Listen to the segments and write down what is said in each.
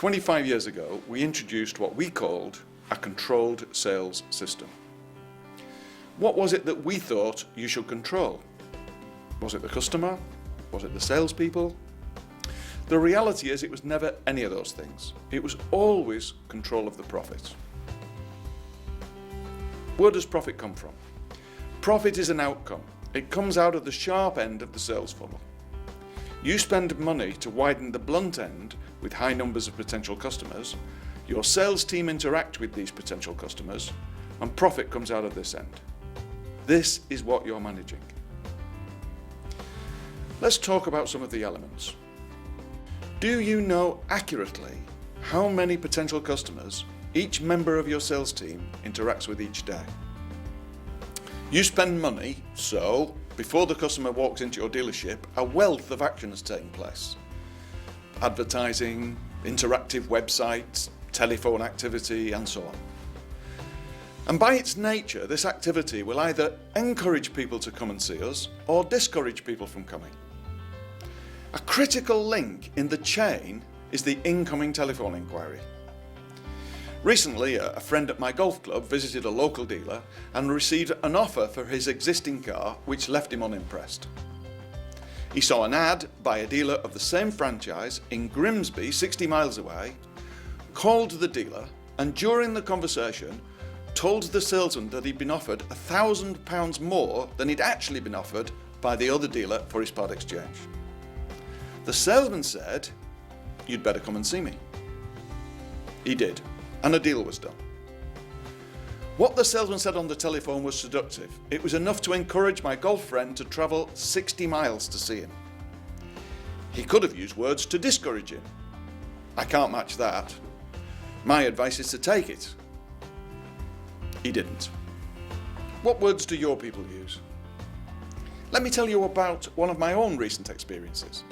25 years ago, we introduced what we called a controlled sales system. What was it that we thought you should control? Was it the customer? Was it the salespeople? The reality is it was never any of those things. It was always control of the profit. Where does profit come from? Profit is an outcome. It comes out of the sharp end of the sales funnel. You spend money to widen the blunt end with high numbers of potential customers. Your sales team interact with these potential customers, and profit comes out of this end. This is what you're managing. Let's talk about some of the elements. Do you know accurately how many potential customers each member of your sales team interacts with each day? You spend money, so before the customer walks into your dealership, a wealth of action has taken place. Advertising, interactive websites, telephone activity, and so on. And by its nature, this activity will either encourage people to come and see us or discourage people from coming. A critical link in the chain is the incoming telephone inquiry. Recently, a friend at my golf club visited a local dealer and received an offer for his existing car, which left him unimpressed. He saw an ad by a dealer of the same franchise in Grimsby, 60 miles away, called the dealer, and during the conversation told the salesman that he'd been offered £1,000 more than he'd actually been offered by the other dealer for his part exchange. The salesman said, "You'd better come and see me." He did, and a deal was done. What the salesman said on the telephone was seductive. It was enough to encourage my golf friend to travel 60 miles to see him. He could have used words to discourage him. I can't match that. My advice is to take it. He didn't. What words do your people use? Let me tell you about one of my own recent experiences.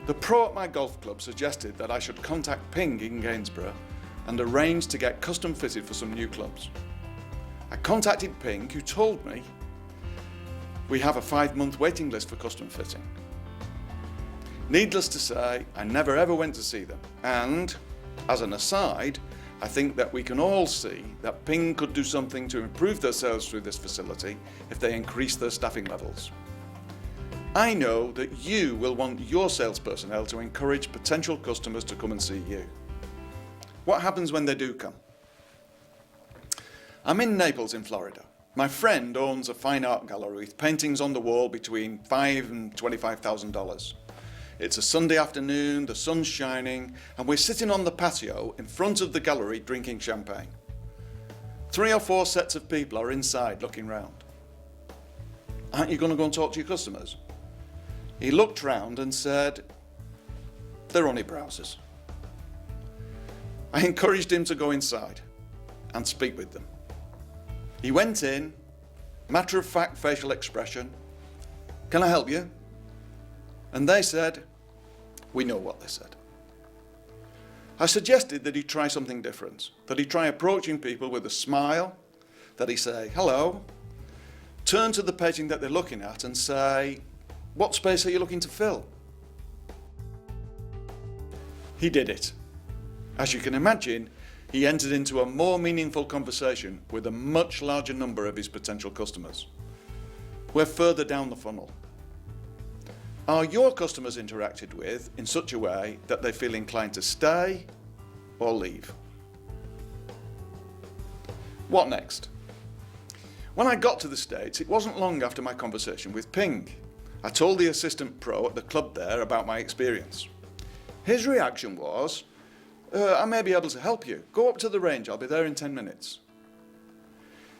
The pro at my golf club suggested that I should contact Ping in Gainsborough and arrange to get custom fitted for some new clubs. I contacted Ping, who told me we have a 5-month waiting list for custom fitting. Needless to say, I never ever went to see them, and as an aside, I think that we can all see that Ping could do something to improve their sales through this facility if they increase their staffing levels. I know that you will want your sales personnel to encourage potential customers to come and see you. What happens when they do come? I'm in Naples in Florida. My friend owns a fine art gallery with paintings on the wall between $5,000 and $25,000. It's a Sunday afternoon, the sun's shining, and we're sitting on the patio in front of the gallery drinking champagne. 3 or 4 sets of people are inside looking round. Aren't you going to go and talk to your customers? He looked round and said, "They're only browsers." I encouraged him to go inside and speak with them. He went in, matter-of-fact facial expression, "Can I help you?" And they said, "We know what they said." I suggested that he try something different, that he try approaching people with a smile, that he say, "Hello," turn to the painting that they're looking at and say, "What space are you looking to fill?" He did it. As you can imagine, he entered into a more meaningful conversation with a much larger number of his potential customers. We're further down the funnel. Are your customers interacted with in such a way that they feel inclined to stay or leave? What next? When I got to the States, it wasn't long after my conversation with Ping. I told the assistant pro at the club there about my experience. His reaction was, "I may be able to help you. Go up to the range, I'll be there in 10 minutes.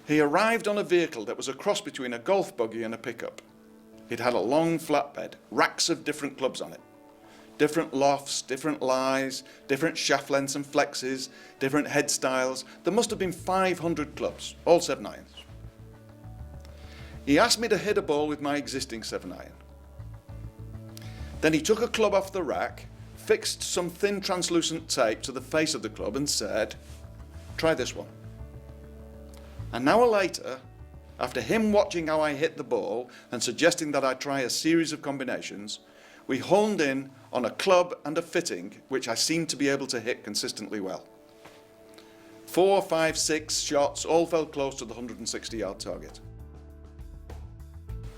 He arrived on a vehicle that was a cross between a golf buggy and a pickup. It had a long flatbed, racks of different clubs on it. Different lofts, different lies, different shaft lengths and flexes, different head styles. There must have been 500 clubs, all 7-irons. He asked me to hit a ball with my existing 7-iron. Then he took a club off the rack, fixed some thin translucent tape to the face of the club and said, "Try this one." An hour later, after him watching how I hit the ball and suggesting that I try a series of combinations, we honed in on a club and a fitting which I seemed to be able to hit consistently well. 4, 5, 6 shots all fell close to the 160-yard target.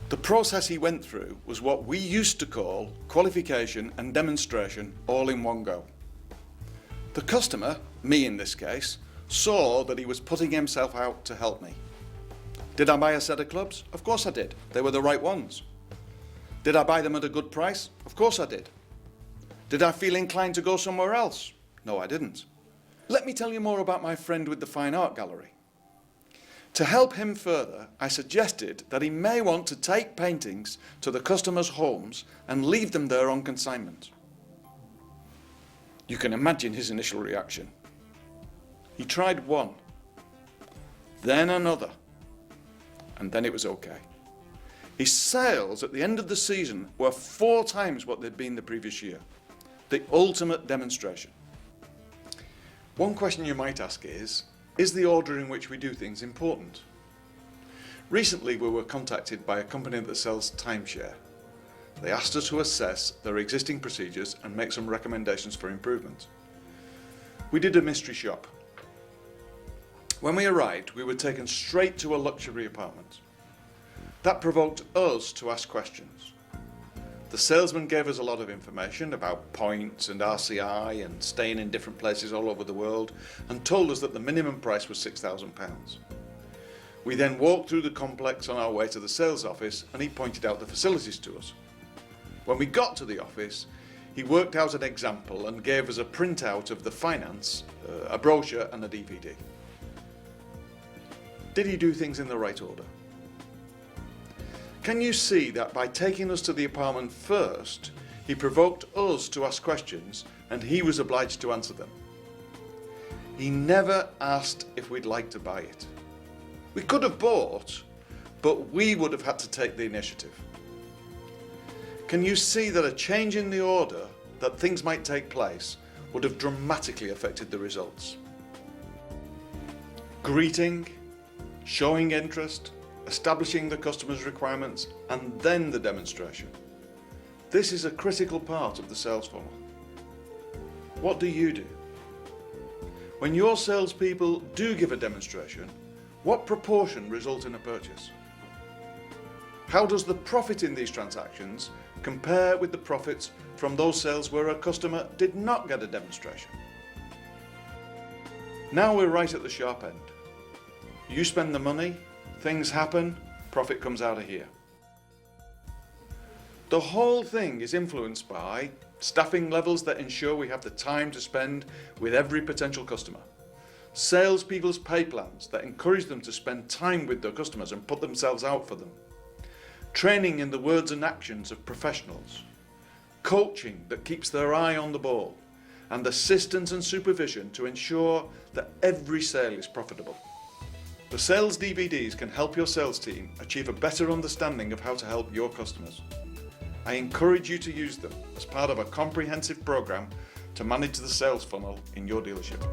The process he went through was what we used to call qualification and demonstration all in one go. The customer, me in this case, saw that he was putting himself out to help me. Did I buy a set of clubs? Of course I did. They were the right ones. Did I buy them at a good price? Of course I did. Did I feel inclined to go somewhere else? No, I didn't. Let me tell you more about my friend with the fine art gallery. To help him further, I suggested that he may want to take paintings to the customers' homes and leave them there on consignment. You can imagine his initial reaction. He tried one, then another, and then it was okay. His sales at the end of the season were 4 times what they'd been the previous year. The ultimate demonstration. One question you might ask is the order in which we do things important? Recently we were contacted by a company that sells timeshare. They asked us to assess their existing procedures and make some recommendations for improvement. We did a mystery shop. When we arrived, we were taken straight to a luxury apartment. That provoked us to ask questions. The salesman gave us a lot of information about points and RCI and staying in different places all over the world and told us that the minimum price was £6,000. We then walked through the complex on our way to the sales office and he pointed out the facilities to us. When we got to the office, he worked out an example and gave us a printout of the finance, a brochure and a DVD. Did he do things in the right order? Can you see that by taking us to the apartment first, he provoked us to ask questions and he was obliged to answer them? He never asked if we'd like to buy it. We could have bought, but we would have had to take the initiative. Can you see that a change in the order that things might take place would have dramatically affected the results? Greeting, showing interest, establishing the customer's requirements, and then the demonstration. This is a critical part of the sales funnel. What do you do? When your salespeople do give a demonstration, what proportion result in a purchase? How does the profit in these transactions compare with the profits from those sales where a customer did not get a demonstration? Now we're right at the sharp end. You spend the money, things happen, profit comes out of here. The whole thing is influenced by staffing levels that ensure we have the time to spend with every potential customer. Salespeople's pay plans that encourage them to spend time with their customers and put themselves out for them. Training in the words and actions of professionals. Coaching that keeps their eye on the ball. And assistance and supervision to ensure that every sale is profitable. The sales DVDs can help your sales team achieve a better understanding of how to help your customers. I encourage you to use them as part of a comprehensive program to manage the sales funnel in your dealership.